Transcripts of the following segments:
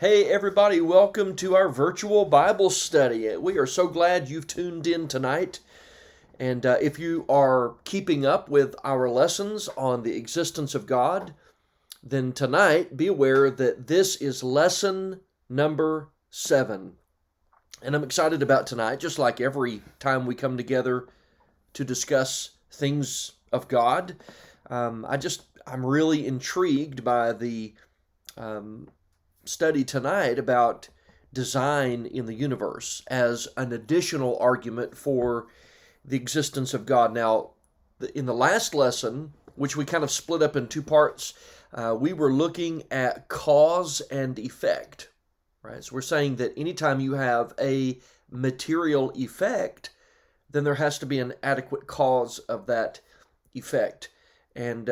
Hey, everybody, welcome to our virtual Bible study. We are so glad you've tuned in tonight. And if you are keeping up with our lessons on the existence of God, then tonight be aware that this is lesson number 7. And I'm excited about tonight, just like every time we come together to discuss things of God. I'm really intrigued by the study tonight about design in the universe as an additional argument for the existence of God. Now, in the last lesson, which we kind of split up in two parts, we were looking at cause and effect, right? So we're saying that anytime you have a material effect, then there has to be an adequate cause of that effect. And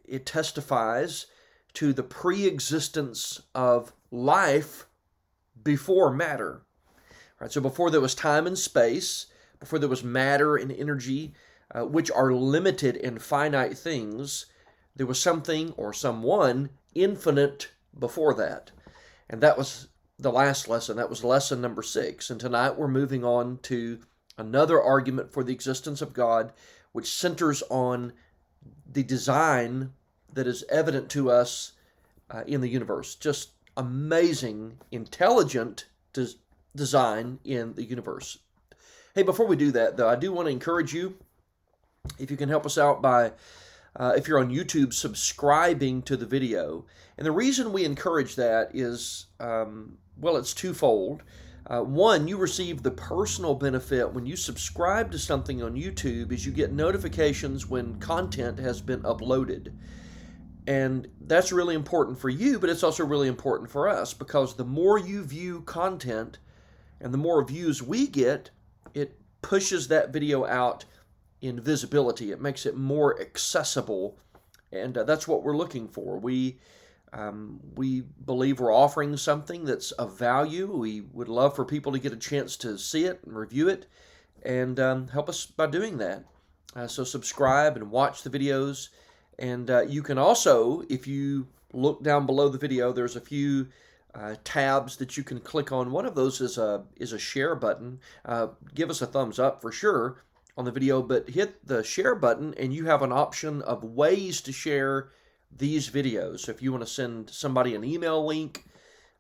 it testifies to the pre-existence of life before matter. Right? So before there was time and space, before there was matter and energy, which are limited and finite things, there was something or someone infinite before that. And that was the last lesson. That was lesson number 6. And tonight we're moving on to another argument for the existence of God, which centers on the design that is evident to us in the universe. Just amazing, intelligent design in the universe. Hey, before we do that, though, I do want to encourage you, if you can help us out by, if you're on YouTube, subscribing to the video. And the reason we encourage that is, it's twofold. One, you receive the personal benefit when you subscribe to something on YouTube is you get notifications when content has been uploaded. And that's really important for you, but it's also really important for us because the more you view content and the more views we get, it pushes that video out in visibility. It makes it more accessible, and that's what we're looking for. We believe we're offering something that's of value. We would love for people to get a chance to see it and review it, and help us by doing that. So subscribe and watch the videos. And you can also, if you look down below the video, there's a few tabs that you can click on. One of those is a share button. Give us a thumbs up for sure on the video, but hit the share button and you have an option of ways to share these videos. So if you want to send somebody an email link,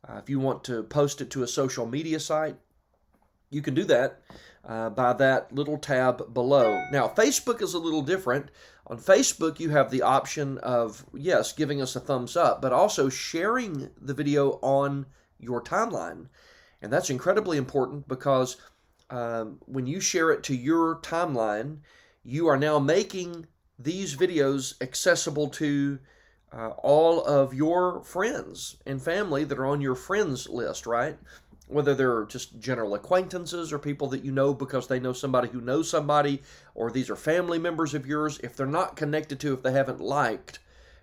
if you want to post it to a social media site, you can do that by that little tab below. Now, Facebook is a little different. On Facebook, you have the option of, yes, giving us a thumbs up, but also sharing the video on your timeline. And that's incredibly important because when you share it to your timeline, you are now making these videos accessible to all of your friends and family that are on your friends list, right? Whether they're just general acquaintances or people that you know because they know somebody who knows somebody, or these are family members of yours. If they're not connected to, if they haven't liked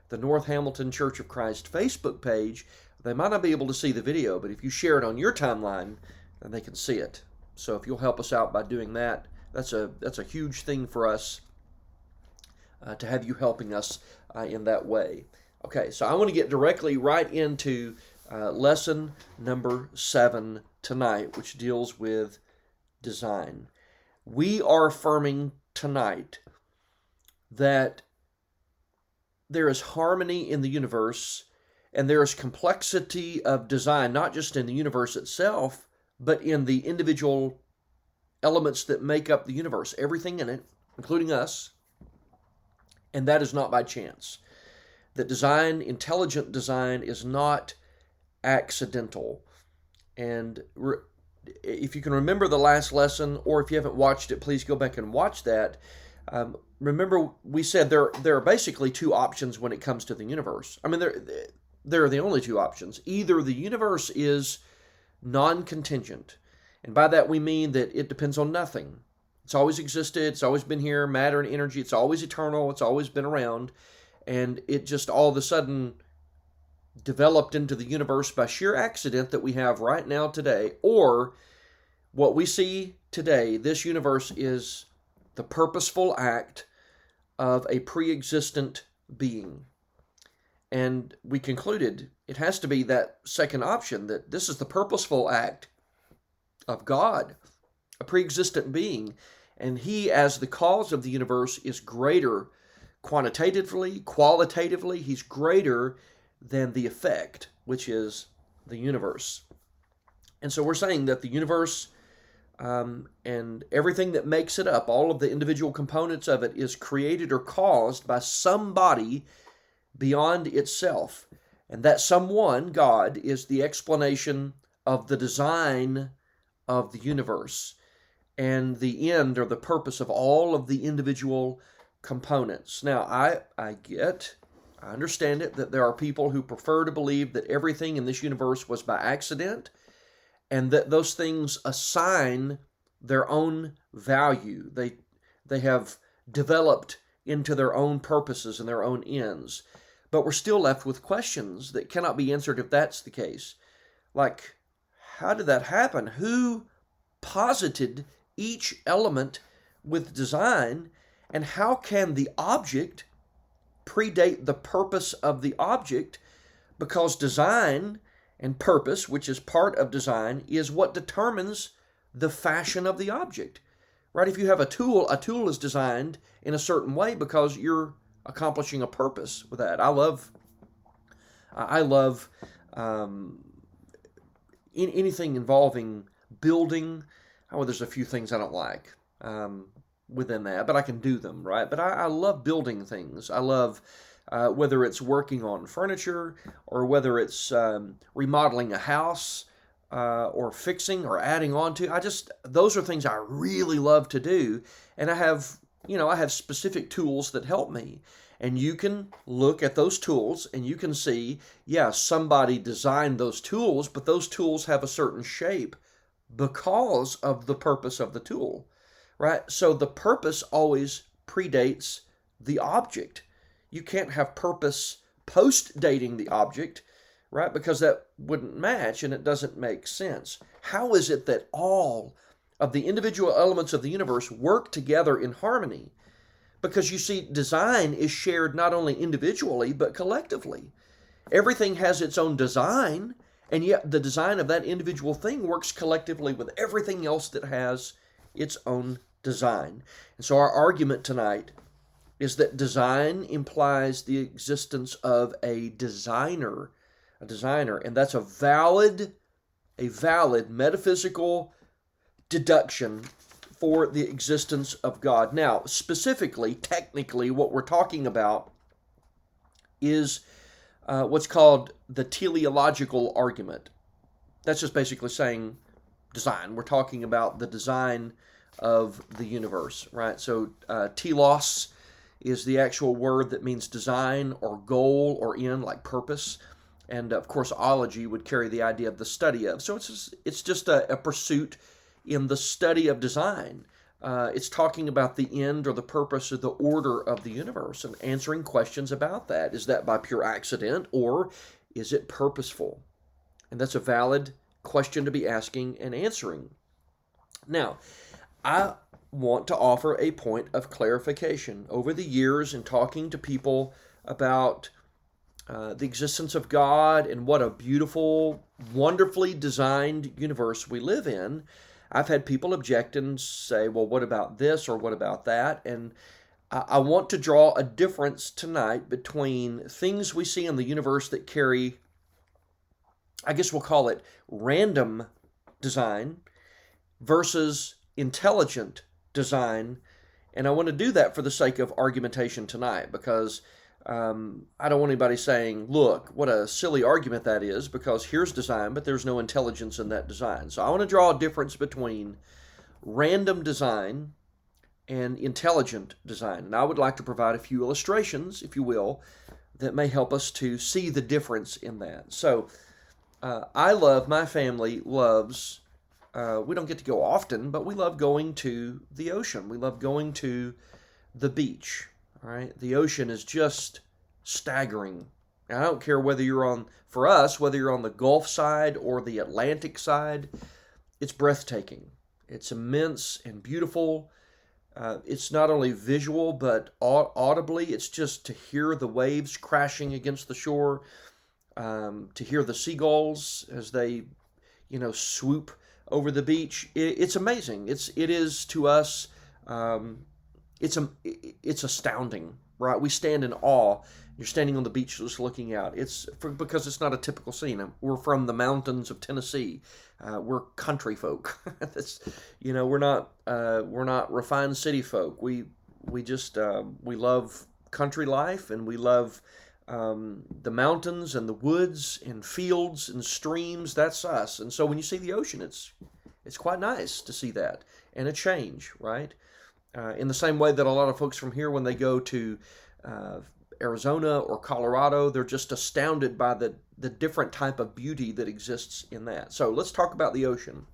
the North Hamilton Church of Christ Facebook page, they might not be able to see the video, but if you share it on your timeline, then they can see it. So if you'll help us out by doing that, that's a huge thing for us to have you helping us in that way. Okay, so I want to get directly right into lesson number 7 tonight, which deals with design. We are affirming tonight that there is harmony in the universe and there is complexity of design, not just in the universe itself, but in the individual elements that make up the universe, everything in it, including us, and that is not by chance. That design, intelligent design, is not accidental. And if you can remember the last lesson, or if you haven't watched it, please go back and watch that. Remember, we said there are basically two options when it comes to the universe. I mean, there are the only two options. Either the universe is non-contingent, and by that we mean that it depends on nothing. It's always existed, it's always been here, matter and energy, it's always eternal, it's always been around, and it just all of a sudden developed into the universe by sheer accident that we have right now today. Or what we see today, this universe is the purposeful act of a pre-existent being. And we concluded it has to be that second option, that this is the purposeful act of God, a pre-existent being, and he, as the cause of the universe, is greater quantitatively, qualitatively. He's greater than the effect, which is the universe. And so we're saying that the universe and everything that makes it up, all of the individual components of it, is created or caused by somebody beyond itself. And that someone, God, is the explanation of the design of the universe and the end or the purpose of all of the individual components. Now, I understand it, that there are people who prefer to believe that everything in this universe was by accident, and that those things assign their own value. They have developed into their own purposes and their own ends. But we're still left with questions that cannot be answered if that's the case. Like, how did that happen? Who posited each element with design? And how can the object predate the purpose of the object? Because design and purpose, which is part of design, is what determines the fashion of the object. Right? If you have a tool is designed in a certain way because you're accomplishing a purpose with that. I love anything involving building. Oh, there's a few things I don't like within that, but I can do them, right? But I love building things. I love whether it's working on furniture or whether it's remodeling a house or fixing or adding on to. Those are things I really love to do, and I have specific tools that help me. And you can look at those tools and you can see, somebody designed those tools, but those tools have a certain shape because of the purpose of the tool, right? So the purpose always predates the object. You can't have purpose post-dating the object, right? Because that wouldn't match and it doesn't make sense. How is it that all of the individual elements of the universe work together in harmony? Because you see, design is shared not only individually, but collectively. Everything has its own design, and yet the design of that individual thing works collectively with everything else that has its own design. And so our argument tonight is that design implies the existence of a designer, and that's a valid metaphysical deduction for the existence of God. Now, specifically, technically, what we're talking about is what's called the teleological argument. That's just basically saying design. We're talking about the design of the universe, right? So telos is the actual word that means design or goal or end, like purpose. And of course, ology would carry the idea of the study of. So it's just a pursuit in the study of design. It's talking about the end or the purpose or the order of the universe and answering questions about that. Is that by pure accident or is it purposeful? And that's a valid question to be asking and answering. Now, I want to offer a point of clarification. Over the years, in talking to people about the existence of God and what a beautiful, wonderfully designed universe we live in, I've had people object and say, well, what about this or what about that? And I want to draw a difference tonight between things we see in the universe that carry, I guess we'll call it random design versus intelligent design. And I want to do that for the sake of argumentation tonight because I don't want anybody saying, look, what a silly argument that is, because here's design, but there's no intelligence in that design. So I want to draw a difference between random design and intelligent design. And I would like to provide a few illustrations, if you will, that may help us to see the difference in that. So my family loves, we don't get to go often, but we love going to the ocean. We love going to the beach. All right, the ocean is just staggering. I don't care whether you're on the Gulf side or the Atlantic side, it's breathtaking. It's immense and beautiful. It's not only visual, but audibly. It's just to hear the waves crashing against the shore, to hear the seagulls as they, swoop over the beach. It's amazing. It is to us. Um, it's astounding, right? We stand in awe. You're standing on the beach just looking out. Because it's not a typical scene. We're from the mountains of Tennessee. We're country folk. That's, we're not refined city folk. We love country life, and we love the mountains and the woods and fields and streams. That's us. And so when you see the ocean, it's quite nice to see that and a change, right? In the same way that a lot of folks from here, when they go to uh, Arizona or Colorado, they're just astounded by the different type of beauty that exists in that. So let's talk about the ocean.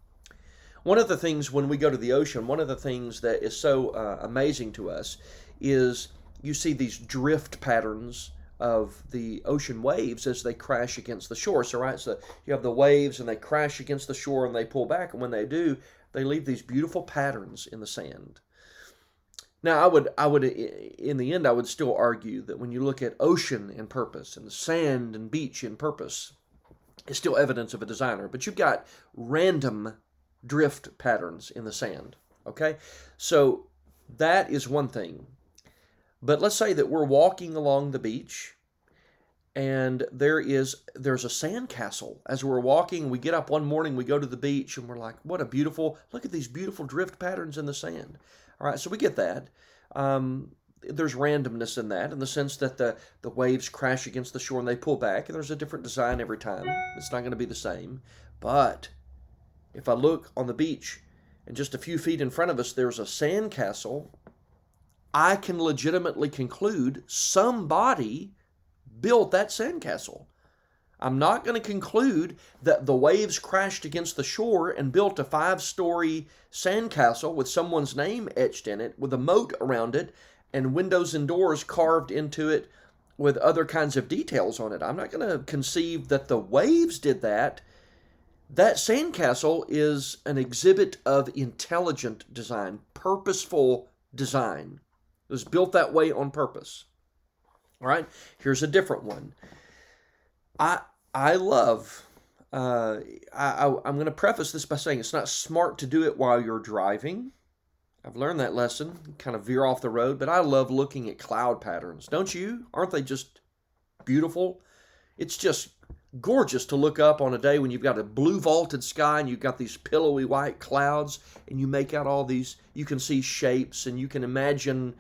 One of the things when we go to the ocean, one of the things that is so amazing to us is you see these drift patterns of the ocean waves as they crash against the shore. So you have the waves and they crash against the shore and they pull back, and when they do, they leave these beautiful patterns in the sand. Now, in the end, I would still argue that when you look at ocean in purpose and the sand and beach in purpose, it's still evidence of a designer. But you've got random drift patterns in the sand. Okay, so that is one thing. But let's say that we're walking along the beach, and there's a sandcastle. As we're walking, we get up one morning, we go to the beach, and we're like, look at these beautiful drift patterns in the sand. All right, so we get that. There's randomness in that, in the sense that the waves crash against the shore and they pull back, and there's a different design every time. It's not going to be the same. But if I look on the beach and just a few feet in front of us, there's a sandcastle, I can legitimately conclude somebody built that sandcastle. I'm not going to conclude that the waves crashed against the shore and built a 5-story sandcastle with someone's name etched in it, with a moat around it, and windows and doors carved into it with other kinds of details on it. I'm not going to conceive that the waves did that. That sandcastle is an exhibit of intelligent design, purposeful design. It was built that way on purpose. All right, here's a different one. I love, I'm going to preface this by saying it's not smart to do it while you're driving. I've learned that lesson, kind of veer off the road, but I love looking at cloud patterns. Don't you? Aren't they just beautiful? It's just gorgeous to look up on a day when you've got a blue vaulted sky and you've got these pillowy white clouds, and you make out all these, you can see shapes and you can imagine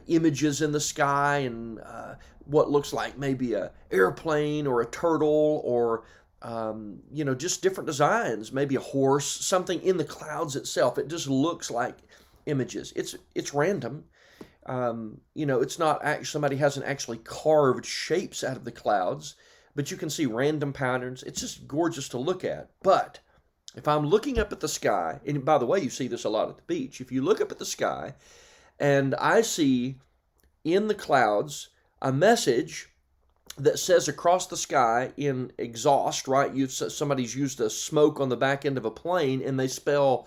images in the sky, and what looks like maybe a airplane or a turtle, or just different designs, maybe a horse, something in the clouds itself. It just looks like images. It's random. It's not actually, somebody hasn't actually carved shapes out of the clouds, but you can see random patterns. It's just gorgeous to look at. But if I'm looking up at the sky, and by the way, you see this a lot at the beach. If you look up at the sky and I see in the clouds a message that says across the sky in exhaust, right? Somebody's used a smoke on the back end of a plane, and they spell,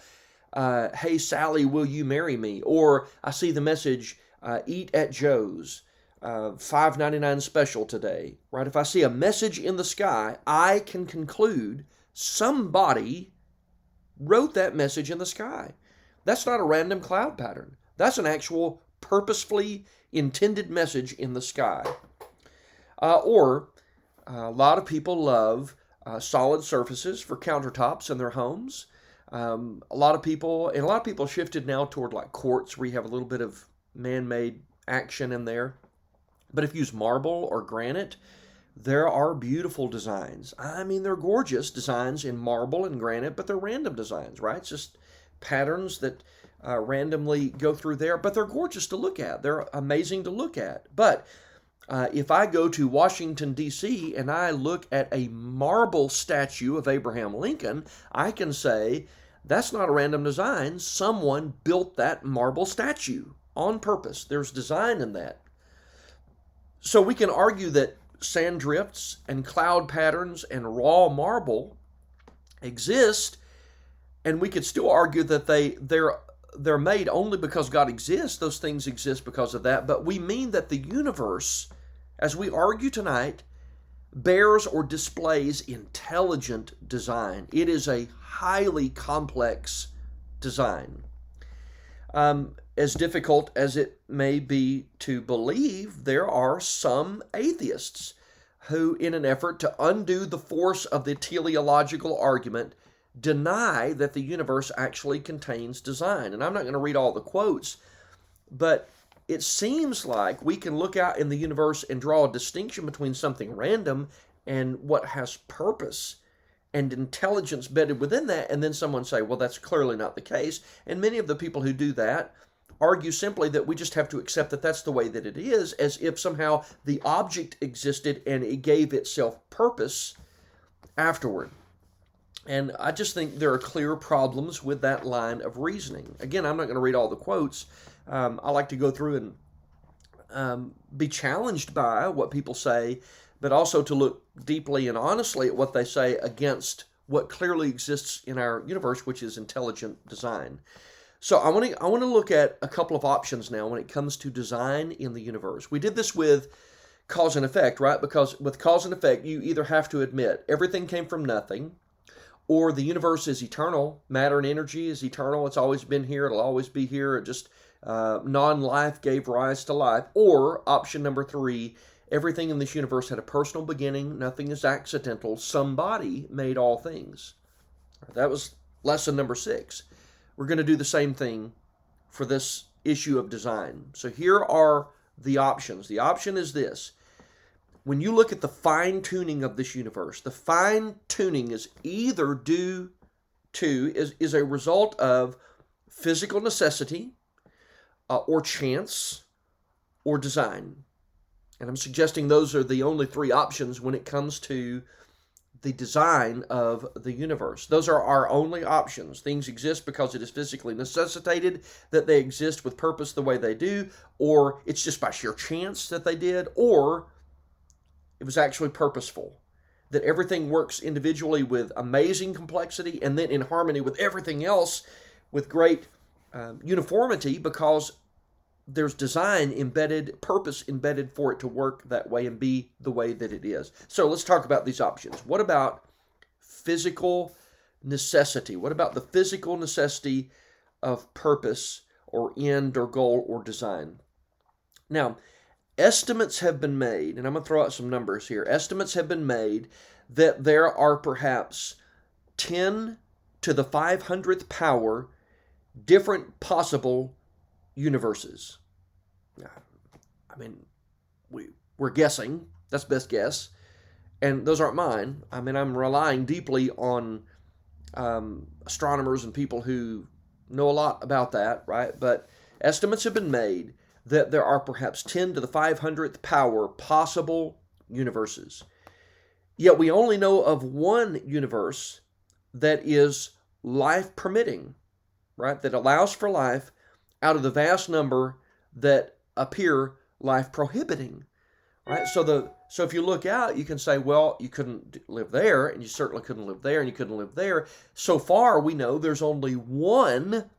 "Hey Sally, will you marry me?" Or I see the message, "Eat at Joe's, $5.99 special today." Right? If I see a message in the sky, I can conclude somebody wrote that message in the sky. That's not a random cloud pattern. That's an actual purposefully intended message in the sky. Or a lot of people love solid surfaces for countertops in their homes. A lot of people shifted now toward like quartz, where you have a little bit of man-made action in there. But if you use marble or granite, there are beautiful designs. I mean, they're gorgeous designs in marble and granite, but they're random designs, right? It's just patterns that randomly go through there, but they're gorgeous to look at. They're amazing to look at. But if I go to Washington, D.C., and I look at a marble statue of Abraham Lincoln, I can say that's not a random design. Someone built that marble statue on purpose. There's design in that. So we can argue that sand drifts and cloud patterns and raw marble exist, and we could still argue that they're made only because God exists. Those things exist because of that. But we mean that the universe, as we argue tonight, bears or displays intelligent design. It is a highly complex design. As difficult as it may be to believe, there are some atheists who, in an effort to undo the force of the teleological argument, deny that the universe actually contains design. And I'm not going to read all the quotes, but it seems like we can look out in the universe and draw a distinction between something random and what has purpose and intelligence bedded within that, and then someone say, well, that's clearly not the case. And many of the people who do that argue simply that we just have to accept that that's the way that it is, as if somehow the object existed and it gave itself purpose afterward. And I just think there are clear problems with that line of reasoning. Again, I'm not going to read all the quotes. I like to go through and be challenged by what people say, but also to look deeply and honestly at what they say against what clearly exists in our universe, which is intelligent design. So I want to look at a couple of options now when it comes to design in the universe. We did this with cause and effect, right? Because with cause and effect, you either have to admit everything came from nothing, or the universe is eternal. Matter and energy is eternal. It's always been here. It'll always be here. It just non-life gave rise to life. Or option number 3, everything in this universe had a personal beginning. Nothing is accidental. Somebody made all things. That was lesson number 6. We're going to do the same thing for this issue of design. So here are the options. The option is this. When you look at the fine-tuning of this universe, the fine-tuning is either due to, is a result of physical necessity, or chance, or design. And I'm suggesting those are the only 3 options when it comes to the design of the universe. Those are our only options. Things exist because it is physically necessitated that they exist with purpose the way they do, or it's just by sheer chance that they did, or it was actually purposeful, that everything works individually with amazing complexity and then in harmony with everything else with great uniformity, because there's design embedded, purpose embedded for it to work that way and be the way that it is. So let's talk about these options. What about physical necessity? What about the physical necessity of purpose or end or goal or design? Now, estimates have been made, and I'm going to throw out some numbers here. Estimates have been made that there are perhaps 10 to the 500th power different possible universes. I mean, we're guessing. That's best guess. And those aren't mine. I mean, I'm relying deeply on astronomers and people who know a lot about that, right? But estimates have been made that there are perhaps 10 to the 500th power possible universes. Yet we only know of one universe that is life permitting, right? That allows for life out of the vast number that appear life prohibiting, right? So if you look out, you can say, well, you couldn't live there, and you certainly couldn't live there, and you couldn't live there. So far, we know there's only one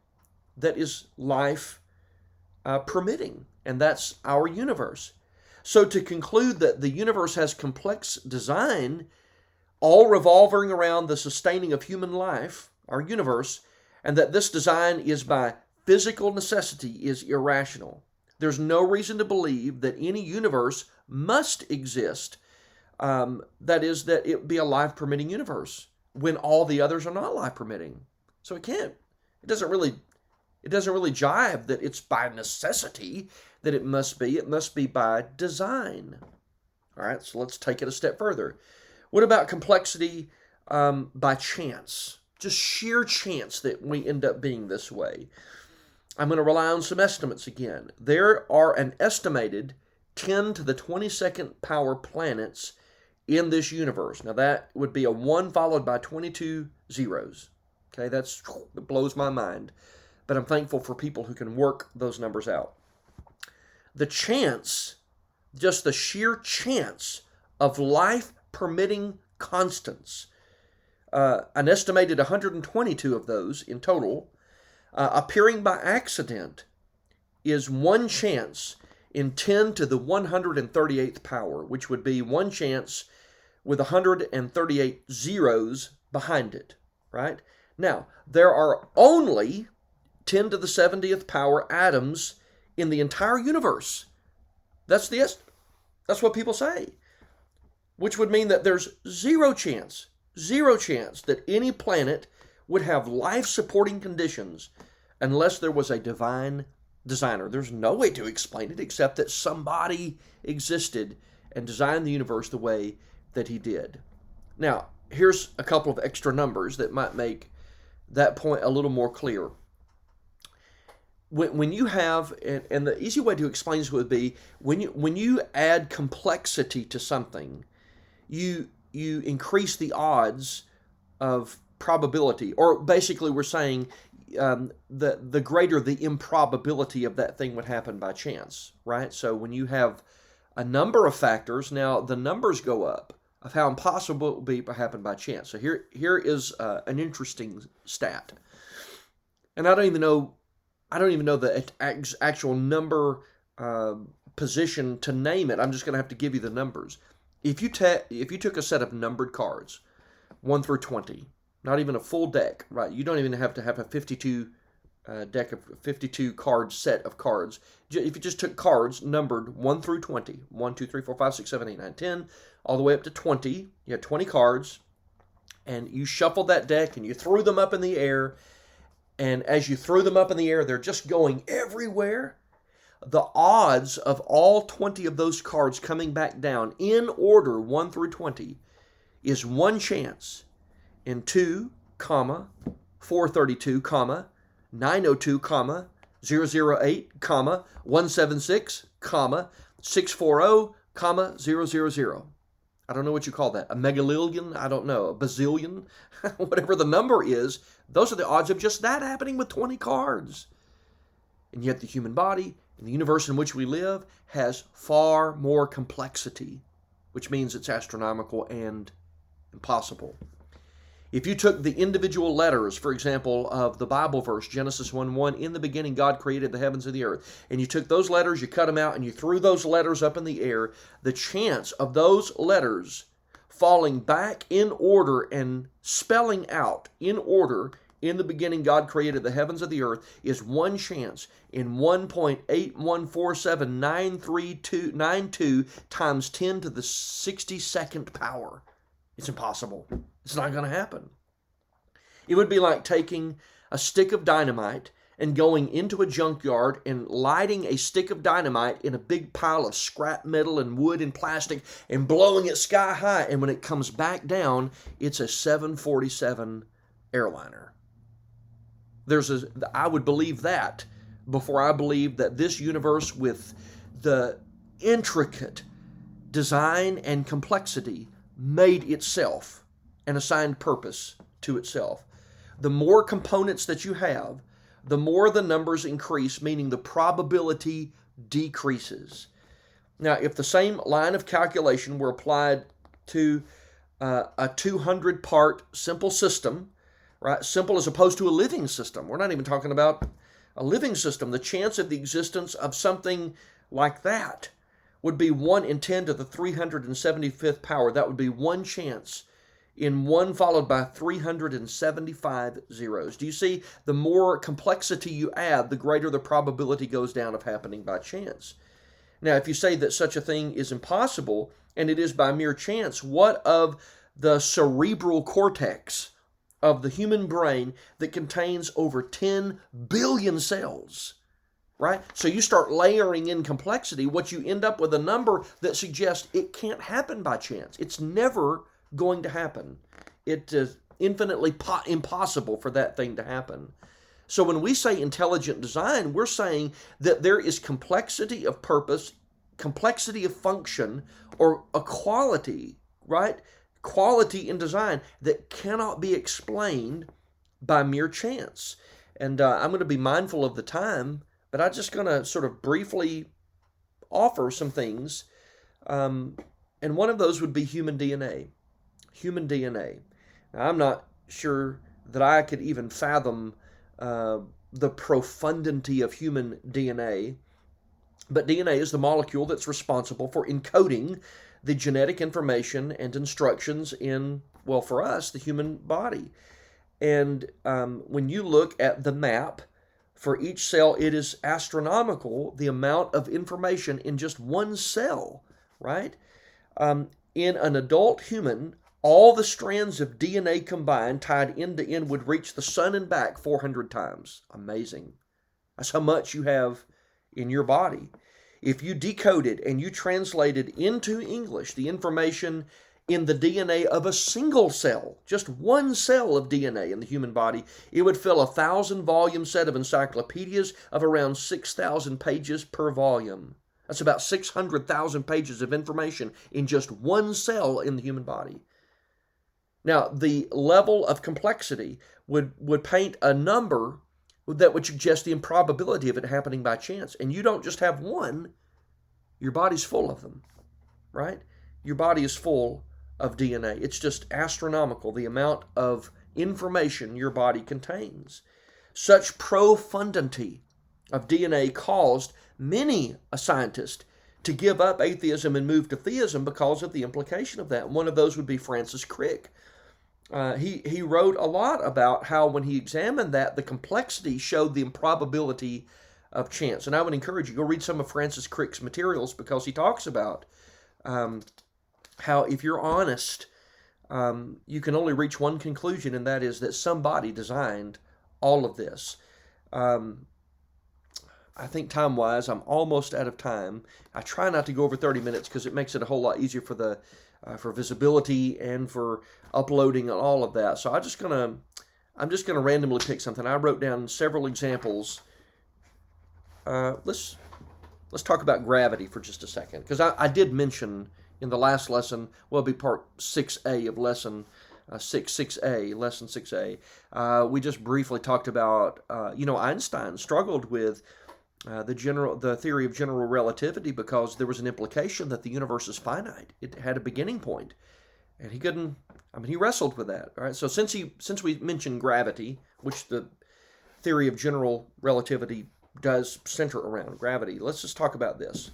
that is life permitting, and that's our universe. So to conclude that the universe has complex design, all revolving around the sustaining of human life, our universe, and that this design is by physical necessity is irrational. There's no reason to believe that any universe must exist, that is, that it be a life-permitting universe, when all the others are not life-permitting. So it can't. It doesn't really jive that it's by necessity that it must be. It must be by design. All right, so let's take it a step further. What about complexity by chance? Just sheer chance that we end up being this way. I'm going to rely on some estimates again. There are an estimated 10 to the 22nd power planets in this universe. Now that would be a 1 followed by 22 zeros. Okay, that blows my mind. But I'm thankful for people who can work those numbers out. The chance, just the sheer chance of life permitting constants, an estimated 122 of those in total, Appearing by accident is one chance in 10 to the 138th power, which would be one chance with 138 zeros behind it, right? Now, there are only 10 to the 70th power atoms in the entire universe. That's what people say, which would mean that there's zero chance that any planet would have life-supporting conditions unless there was a divine designer. There's no way to explain it except that somebody existed and designed the universe the way that he did. Now, here's a couple of extra numbers that might make that point a little more clear. When you have, and the easy way to explain this would be, when you add complexity to something, you increase the odds of probability, or basically we're saying the greater the improbability of that thing would happen by chance, right? So when you have a number of factors, now the numbers go up of how impossible it will be to happen by chance. So here is an interesting stat, and I don't even know the actual number position to name it. I'm just going to have to give you the numbers. If you took a set of numbered cards, 1 through 20, not even a full deck, right? You don't even have to have a 52 deck of 52 card set of cards. If you just took cards numbered 1 through 20, 1, 2, 3, 4, 5, 6, 7, 8, 9, 10, all the way up to 20, you had 20 cards, and you shuffled that deck and you threw them up in the air, and as you threw them up in the air, they're just going everywhere. The odds of all 20 of those cards coming back down in order 1 through 20 is one chance in 2, 432, 902, 008, 176, 640, 000. I don't know what you call that. A megalillion? I don't know. A bazillion? Whatever the number is, those are the odds of just that happening with 20 cards. And yet the human body and the universe in which we live has far more complexity, which means it's astronomical and impossible. If you took the individual letters, for example, of the Bible verse, Genesis 1:1, in the beginning God created the heavens and the earth, and you took those letters, you cut them out, and you threw those letters up in the air, the chance of those letters falling back in order and spelling out in order, in the beginning God created the heavens and the earth, is one chance in 1.814793292 times 10 to the 62nd power. It's impossible. It's not going to happen. It would be like taking a stick of dynamite and going into a junkyard and lighting a stick of dynamite in a big pile of scrap metal and wood and plastic and blowing it sky high. And when it comes back down, it's a 747 airliner. I would believe that before I believe that this universe, with the intricate design and complexity, made itself and assigned purpose to itself. The more components that you have, the more the numbers increase, meaning the probability decreases. Now, if the same line of calculation were applied to a 200-part simple system, right? Simple as opposed to a living system. We're not even talking about a living system. The chance of the existence of something like that would be 1 in 10 to the 375th power. That would be one chance in 1 followed by 375 zeros. Do you see? The more complexity you add, the greater the probability goes down of happening by chance. Now, if you say that such a thing is impossible, and it is by mere chance, what of the cerebral cortex of the human brain that contains over 10 billion cells? Right? So you start layering in complexity, what you end up with a number that suggests it can't happen by chance. It's never going to happen. It is infinitely impossible for that thing to happen. So when we say intelligent design, we're saying that there is complexity of purpose, complexity of function, or a quality, right? Quality in design that cannot be explained by mere chance. And I'm going to be mindful of the time, but I'm just going to sort of briefly offer some things. And one of those would be human DNA. Human DNA. Now, I'm not sure that I could even fathom the profundity of human DNA, but DNA is the molecule that's responsible for encoding the genetic information and instructions in, well, for us, the human body. And when you look at the map for each cell, it is astronomical the amount of information in just one cell, right? In an adult human, all the strands of DNA combined, tied end to end, would reach the sun and back 400 times. Amazing. That's how much you have in your body. If you decoded and you translated into English the information in the DNA of a single cell, just one cell of DNA in the human body, it would fill a 1,000-volume set of encyclopedias of around 6,000 pages per volume. That's about 600,000 pages of information in just one cell in the human body. Now, the level of complexity would paint a number that would suggest the improbability of it happening by chance. And you don't just have one, your body's full of them, right? Your body is full of DNA. It's just astronomical, the amount of information your body contains. Such profundity of DNA caused many a scientist to give up atheism and move to theism because of the implication of that. One of those would be Francis Crick. He wrote a lot about how when he examined that, the complexity showed the improbability of chance. And I would encourage you, go read some of Francis Crick's materials, because he talks about how if you're honest, you can only reach one conclusion, and that is that somebody designed all of this. I think time-wise, I'm almost out of time. I try not to go over 30 minutes because it makes it a whole lot easier for visibility and for uploading and all of that. So I'm just gonna randomly pick something. I wrote down several examples. Let's talk about gravity for just a second, because I did mention in the last lesson, well, it'll be part 6A of lesson 6A, lesson 6A. We just briefly talked about, Einstein struggled with the theory of general relativity because there was an implication that the universe is finite. It had a beginning point, and he wrestled with that. All right. So since we mentioned gravity, which the theory of general relativity does center around gravity, let's just talk about this.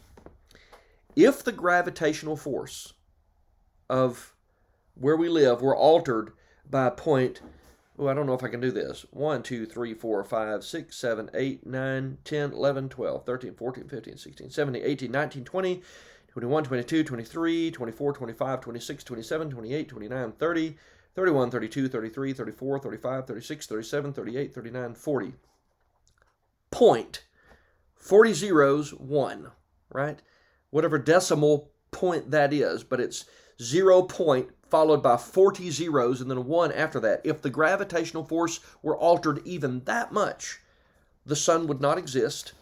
If the gravitational force of where we live were altered by a point, I don't know if I can do this. 1, 2, 3, 4, 5, 6, 7, 8, 9, 10, 11, 12, 13, 14, 15, 16, 17, 18, 19, 20, 21, 22, 23, 24, 25, 26, 27, 28, 29, 30, 31, 32, 33, 34, 35, 36, 37, 38, 39, 40. Point. 40 zeros, 1, right? Whatever decimal point that is, but it's 0 point followed by 40 zeros and then a 1 after that. If the gravitational force were altered even that much, the sun would not exist,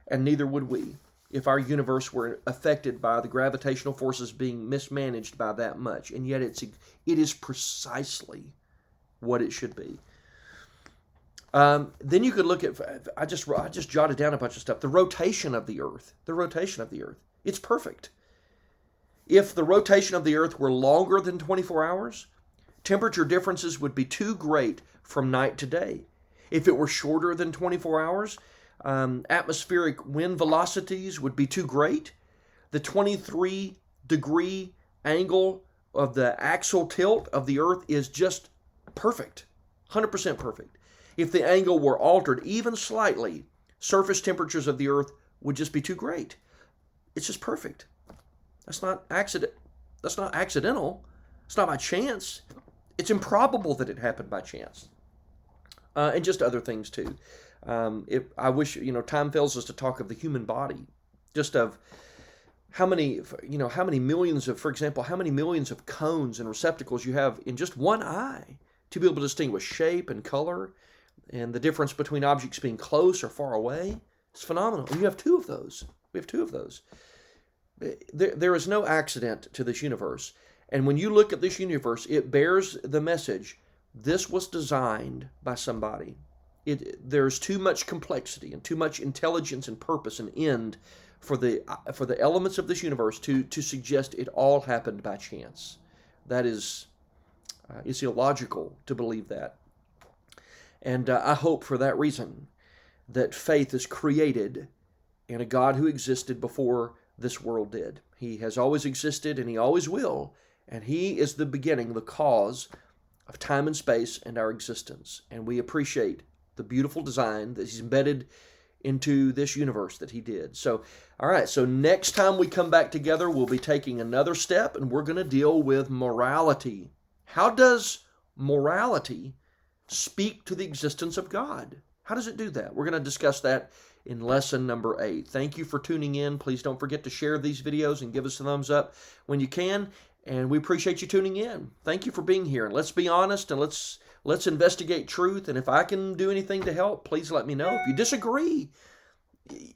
and neither would we, if our universe were affected by the gravitational forces being mismanaged by that much. And yet it is precisely what it should be. Then you could look at, I just jotted down a bunch of stuff. The rotation of the Earth. It's perfect. If the rotation of the Earth were longer than 24 hours, temperature differences would be too great from night to day. If it were shorter than 24 hours, atmospheric wind velocities would be too great. The 23-degree angle of the axial tilt of the Earth is just perfect, 100% perfect. If the angle were altered even slightly, surface temperatures of the Earth would just be too great. It's just perfect. That's not accidental. It's not by chance. It's improbable that it happened by chance. And just other things too. I wish, time fails us to talk of the human body, just of how many millions of cones and receptacles you have in just one eye to be able to distinguish shape and color and the difference between objects being close or far away. It's phenomenal. And you have two of those. We have two of those. There is no accident to this universe. And when you look at this universe, it bears the message, this was designed by somebody. There's too much complexity and too much intelligence and purpose and end for the elements of this universe to suggest it all happened by chance. That is, it's illogical to believe that. And I hope for that reason that faith is created in a God who existed before this world did. He has always existed and he always will, and he is the beginning, the cause of time and space and our existence. And we appreciate the beautiful design that he's embedded into this universe that he did. So, all right, so next time we come back together, we'll be taking another step and we're going to deal with morality. How does morality speak to the existence of God? How does it do that? We're going to discuss that in lesson number 8. Thank you for tuning in. Please don't forget to share these videos and give us a thumbs up when you can. And we appreciate you tuning in. Thank you for being here. And let's be honest and let's investigate truth. And if I can do anything to help, please let me know. If you disagree,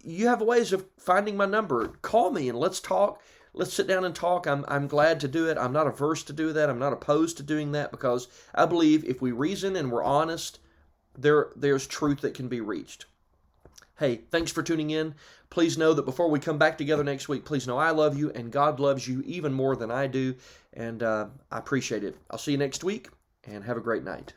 you have ways of finding my number. Call me and let's talk. Let's sit down and talk. I'm glad to do it. I'm not averse to do that. I'm not opposed to doing that, because I believe if we reason and we're honest, there's truth that can be reached. Hey, thanks for tuning in. Please know that before we come back together next week, please know I love you and God loves you even more than I do. And I appreciate it. I'll see you next week and have a great night.